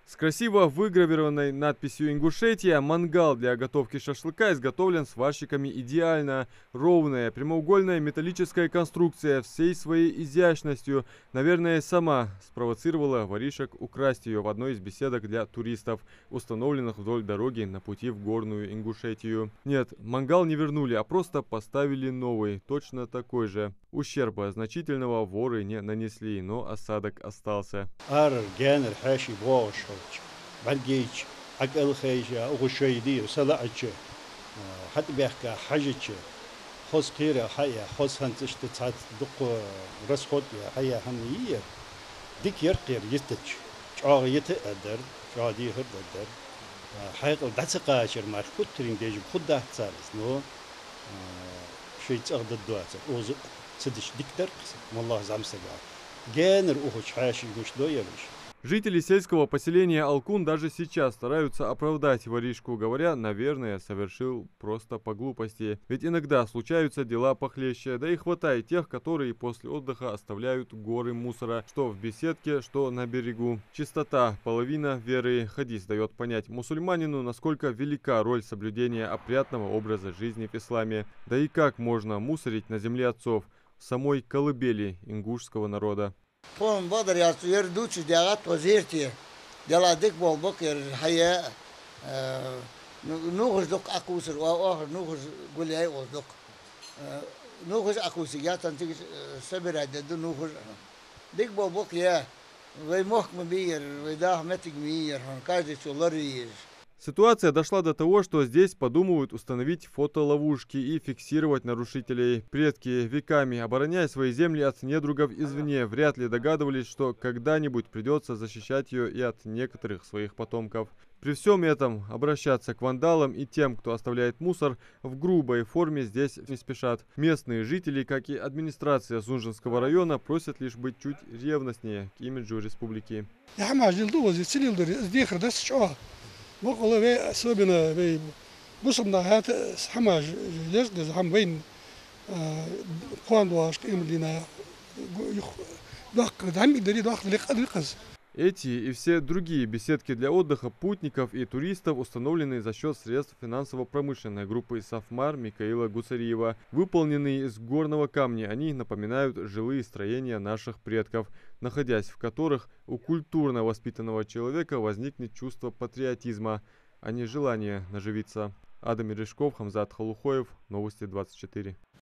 С красиво выгравированной надписью «Ингушетия» мангал для готовки шашлыка изготовлен сварщиками идеально. Ровная, прямоугольная металлическая конструкция всей своей изящностью, наверное, сама спровоцировала воришек украсть ее в одной из беседок для туристов, установленных вдоль дороги на пути в горную Ингушетию. Нет, мангал не вернули, а просто поставили новый, точно такой же. Ущерба значительного воры не нанесли, но осадок остался. جانر حاشي بوشوش بلجيج أقل خيجة أو شيء دير سلعة حتى بيحكي حاجة خص قيرة حيا خص هنتش تتعد دق رسخوت يا حيا هنيير ديك يرقير يتج شاغ يتقدر شادي هردر حيقل دعسقا شر مار كترين ديج خد تسالس نو شيء تأخذ الدوات أوز سدش ديكتر والله زعم سجار جانر أوش حاشي مش دويرش. Жители сельского поселения Алкун даже сейчас стараются оправдать воришку, говоря, наверное, совершил просто по глупости. Ведь иногда случаются дела похлеще, да и хватает тех, которые после отдыха оставляют горы мусора, что в беседке, что на берегу. Чистота – половина веры. Хадис дает понять мусульманину, насколько велика роль соблюдения опрятного образа жизни в исламе. Да и как можно мусорить на земле отцов, в самой колыбели ингушского народа. Pon badar ya yer duç diagat wazirti dela dik bol bokir haya nuğuzduk akusur wa nuğuz gulay ozduk nuğuz akusi ya tantik sabira dedu nuğuz dik bol bok ya ve mohkm bir ve da ahmetik mir han каждый чулари. Ситуация дошла до того, что здесь подумывают установить фотоловушки и фиксировать нарушителей. Предки, веками обороняя свои земли от недругов извне, вряд ли догадывались, что когда-нибудь придется защищать ее и от некоторых своих потомков. При всем этом обращаться к вандалам и тем, кто оставляет мусор, в грубой форме здесь не спешат. Местные жители, как и администрация Сунжинского района, просят лишь быть чуть ревностнее к имиджу республики. وقالوا особенно في بصمنا هات حما جلس هم بين قوان واش كيم لينا ضخ دعم يدري ضخ لقز. Эти и все другие беседки для отдыха путников и туристов установлены за счет средств финансово-промышленной группы Сафмар Микаила Гуцариева. Выполненные из горного камня, они напоминают жилые строения наших предков, находясь в которых у культурно воспитанного человека возникнет чувство патриотизма, а не желание наживиться. Адам Мережков, Хамзат Халухоев, Новости 24.